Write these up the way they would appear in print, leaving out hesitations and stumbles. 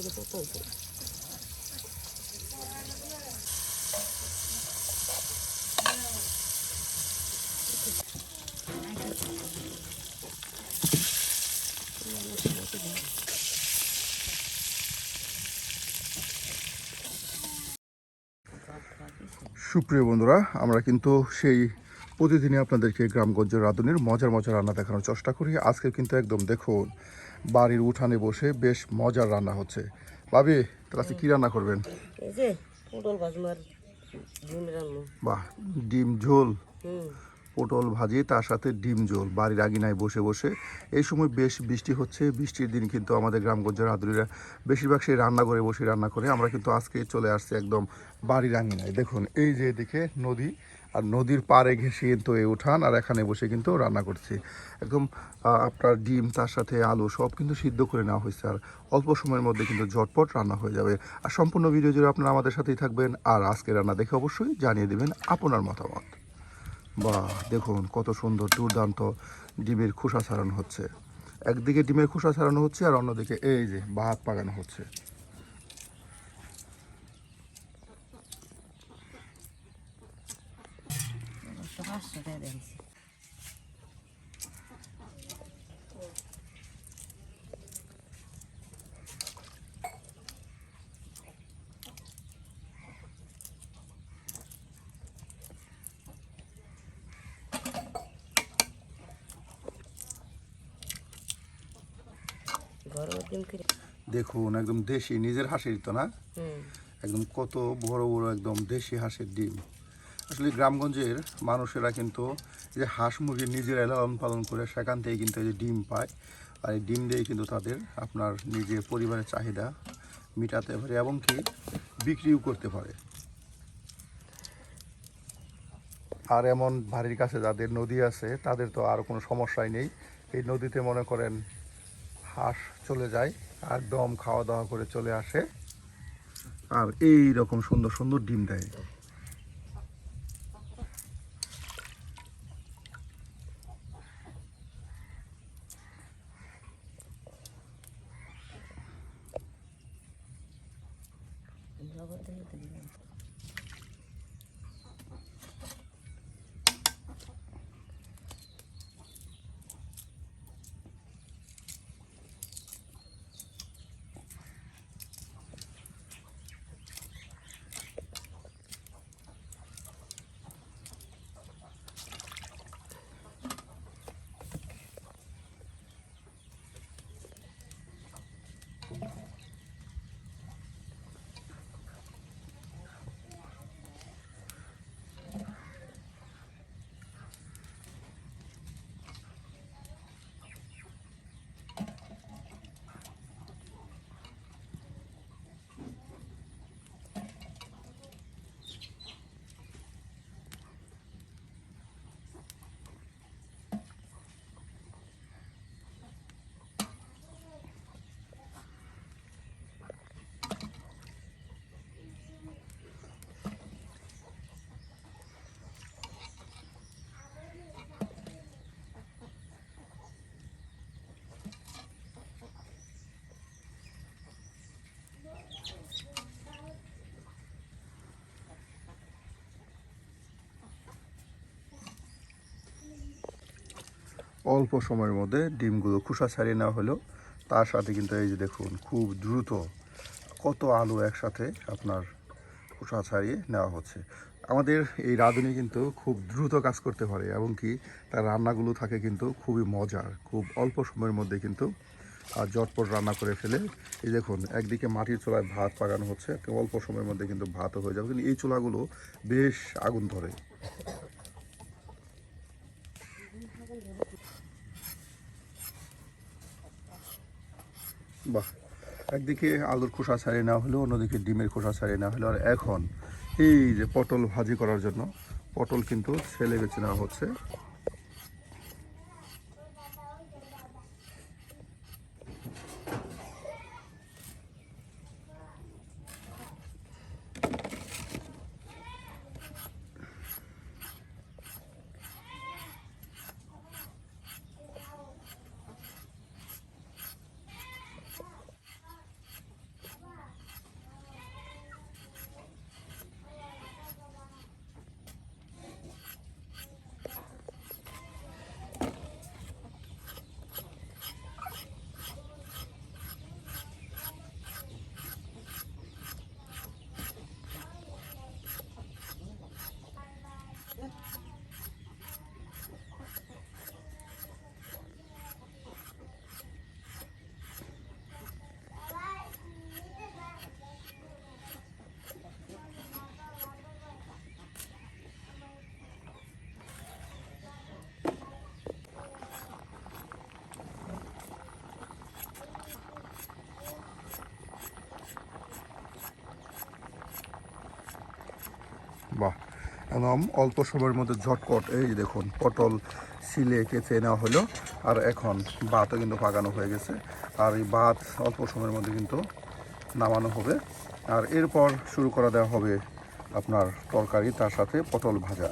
সুপ্রিয় বন্ধুরা, আমরা কিন্তু সেই প্রতিদিনই আপনাদেরকে গ্রামগঞ্জের রাঁধুনির মজার মজার রান্না দেখানোর চেষ্টা করি। আজকে কিন্তু একদম দেখুন বাড়ির উঠানে বসে বেশ মজার রান্না হচ্ছে। ভাবি, তাহলে আজকে কী রান্না করবেন? বাহ, ডিম ঝোল, পটল ভাজি, তার সাথে ডিম ঝোল বাড়ির আঙিনায় বসে বসে। এই সময় বেশ বৃষ্টি হচ্ছে, বৃষ্টির দিন কিন্তু আমাদের গ্রামগঞ্জের রাঁধুনিরা বেশিরভাগ সেই রান্না করে বসে রান্না করে। আমরা কিন্তু আজকে চলে আসছি একদম বাড়ির আঙিনায়। দেখুন এই যে এদিকে নদী, আর নদীর পাড়ে ঘেঁষে কিন্তু এই উঠান, আর এখানে বসে কিন্তু রান্না করছি একদম। আপনার ডিম তার সাথে আলু সব কিন্তু সিদ্ধ করে নেওয়া হয়েছে, আর অল্প সময়ের মধ্যে কিন্তু ঝটপট রান্না হয়ে যাবে। আর সম্পূর্ণ ভিডিও জুড়ে আপনারা আমাদের সাথেই থাকবেন, আর আজকে রান্না দেখে অবশ্যই জানিয়ে দেবেন আপনার মতামত। বাহ, দেখুন কত সুন্দর দুর্দান্ত ডিমের খোসা ছাড়ানো হচ্ছে। একদিকে ডিমের খোসা ছাড়ানো হচ্ছে, আর অন্যদিকে এই যে ভাত পাকানো হচ্ছে। দেখুন একদম দেশি, নিজের হাঁসের তো না, একদম কত বড় বড় একদম দেশি হাঁসের ডিম। আসলে গ্রামগঞ্জের মানুষেরা কিন্তু এই যে হাঁস মুরগি নিজেরা লালন পালন করে সেখান থেকে কিন্তু এই যে ডিম পায়, আর এই ডিম দিয়ে কিন্তু তাদের আপনার নিজের পরিবারের চাহিদা মেটাতে পারে এবং কি বিক্রিও করতে পারে। আর এমন বাড়ির কাছে যাদের নদী আছে তাদের তো আর কোনো সমস্যাই নেই। এই নদীতে মনে করেন হাঁস চলে যায়, একদম খাওয়া দাওয়া করে চলে আসে, আর এই রকম সুন্দর সুন্দর ডিম দেয়। অল্প সময়ের মধ্যে ডিমগুলো খোসা ছাড়িয়ে নেওয়া হলো, তার সাথে কিন্তু এই যে দেখুন খুব দ্রুত কত আলু একসাথে আপনার খোসা ছাড়িয়ে নেওয়া হচ্ছে। আমাদের এই রাঁধুনি কিন্তু খুব দ্রুত কাজ করতে পারে এবং কি তার রান্নাগুলো থাকে কিন্তু খুবই মজার, খুব অল্প সময়ের মধ্যে কিন্তু ঝটপট রান্না করে ফেলে। এই দেখুন একদিকে মাটির চুলায় ভাত পাকানো হচ্ছে, অল্প সময়ের মধ্যে কিন্তু ভাতও হয়ে যাবে, কিন্তু এই চুলাগুলো বেশ আগুন ধরে। বাহ, একদিকে আলুর খোসা ছাড়িয়ে নেওয়া হলো, অন্যদিকে ডিমের খোসা ছাড়িয়ে নেওয়া হলো, আর এখন এই যে পটল ভাজি করার জন্য পটল কিন্তু ছেলে বেছে নেওয়া হচ্ছে। একদম অল্প সময়ের মধ্যে ঝটপট। এই যে দেখুন পটল সিলে কেচে নেওয়া হলো, আর এখন ভাতও কিন্তু পাকানো হয়ে গেছে। আর এই ভাত অল্প সময়ের মধ্যে কিন্তু নামানো হবে। আর এরপর শুরু করা দেওয়া হবে আপনার তরকারি, তার সাথে পটল ভাজা।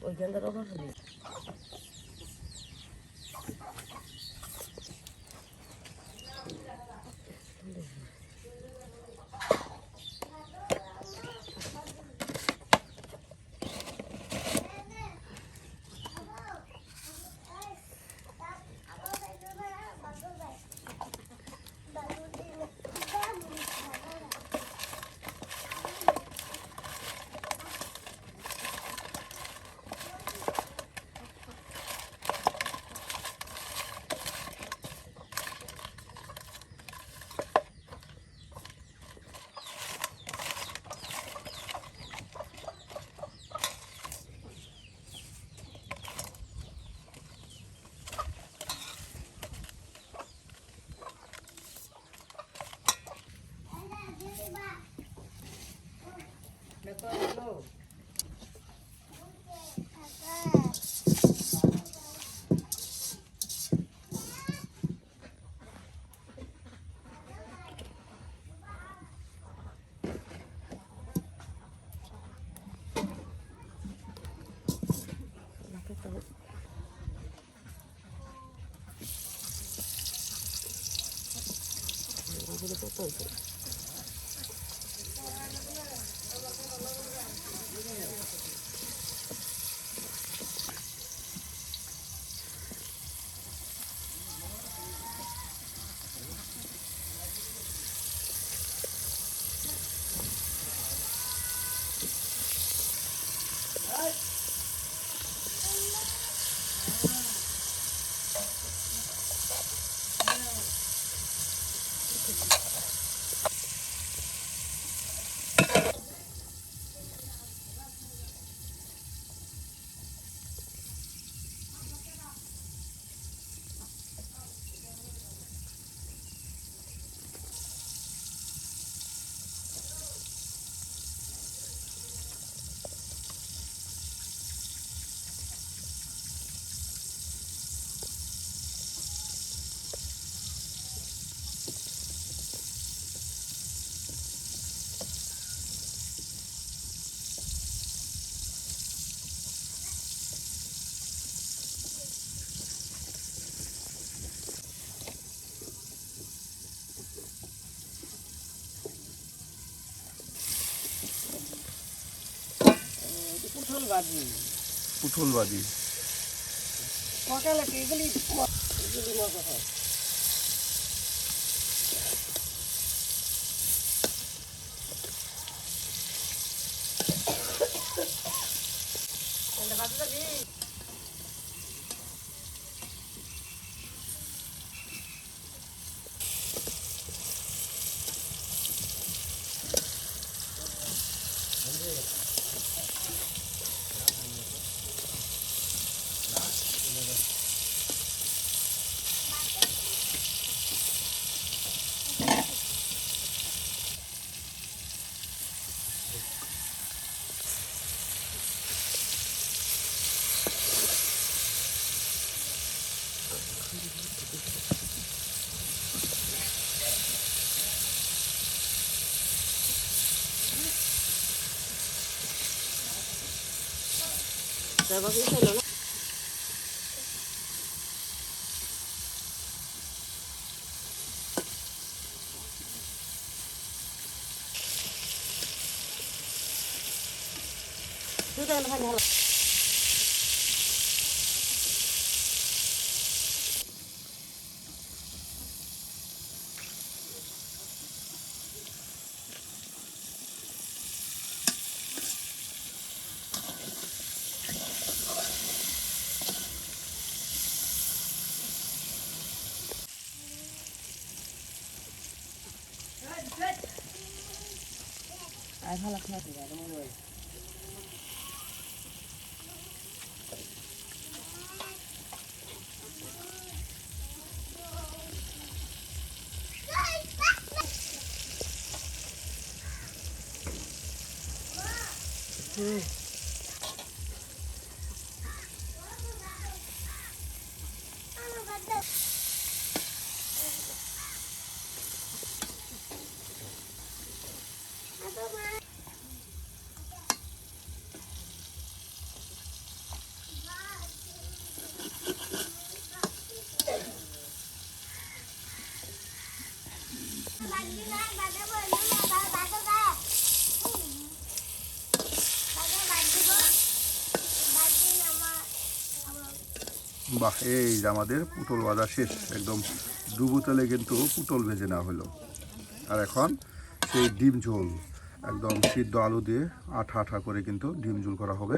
ওইখানটার অভাব নেই। পুতুল বাজি, পুতুল বাজি সকালে এগুলি মজা হয়। তারপর কি ছিল না? তুই তো ভালো। আর ভালো খাওয়া ঠিক আছে মনে হয় বাহ, এই যে আমাদের পুটল ভাজা শেষ, একদম ডুবো তেলে কিন্তু পুটল ভেজে নেওয়া হলো। আর এখন সেই ডিম ঝোল, একদম সিদ্ধ আলু দিয়ে আঠা আঠা করে কিন্তু ডিম ঝোল করা হবে।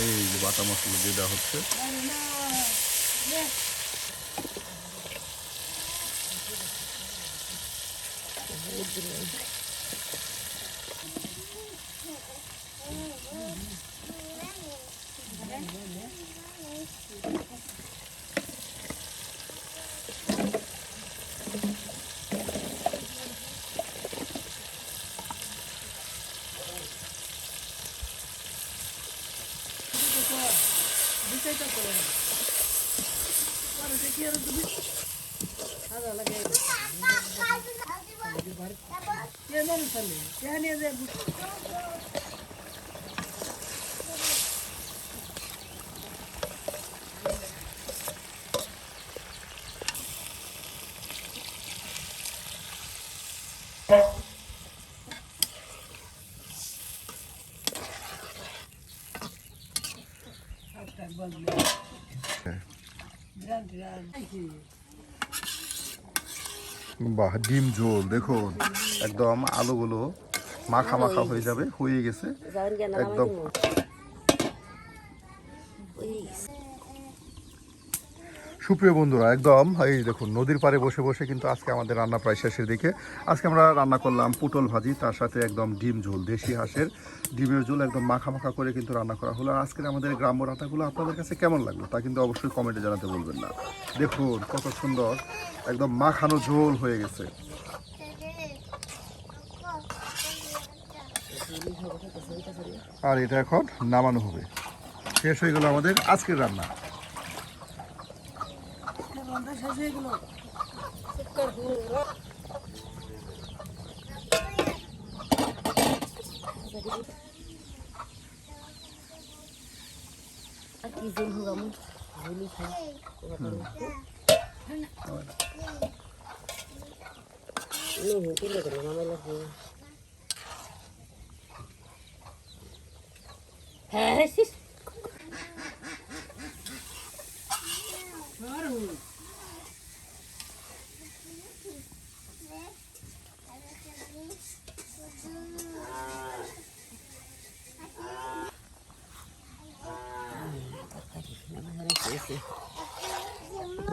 এই যে বাটা মশলা দিয়ে দেওয়া হচ্ছে। বাহ, ডিম ঝোল দেখুন, একদম আলুগুলো মাখা মাখা হয়ে যাবে, হয়ে গেছে একদম। সুপ্রিয় বন্ধুরা, একদম এই দেখুন নদীর পাড়ে বসে বসে কিন্তু আজকে আমাদের রান্না প্রায় শেষের দিকে। আজকে আমরা রান্না করলাম পুটল ভাজি, তার সাথে একদম ডিম ঝোল, দেশি হাঁসের ডিমের ঝোল একদম মাখা মাখা করে কিন্তু রান্না করা হলো। আর আজকের আমাদের গ্রাম্য রান্নাগুলো আপনাদের কাছে কেমন লাগলো তা কিন্তু অবশ্যই কমেন্টে জানাতে বলবেন না। দেখুন কত সুন্দর একদম মাখানো ঝোল হয়ে গেছে। আর এটা এখন নামানো হবে। শেষ হয়ে গেল আমাদের আজকের রান্না। কি ঝোল হোক আমি ঝোলই খাই কিলো করে নামাই লাগবে। হ্যাঁ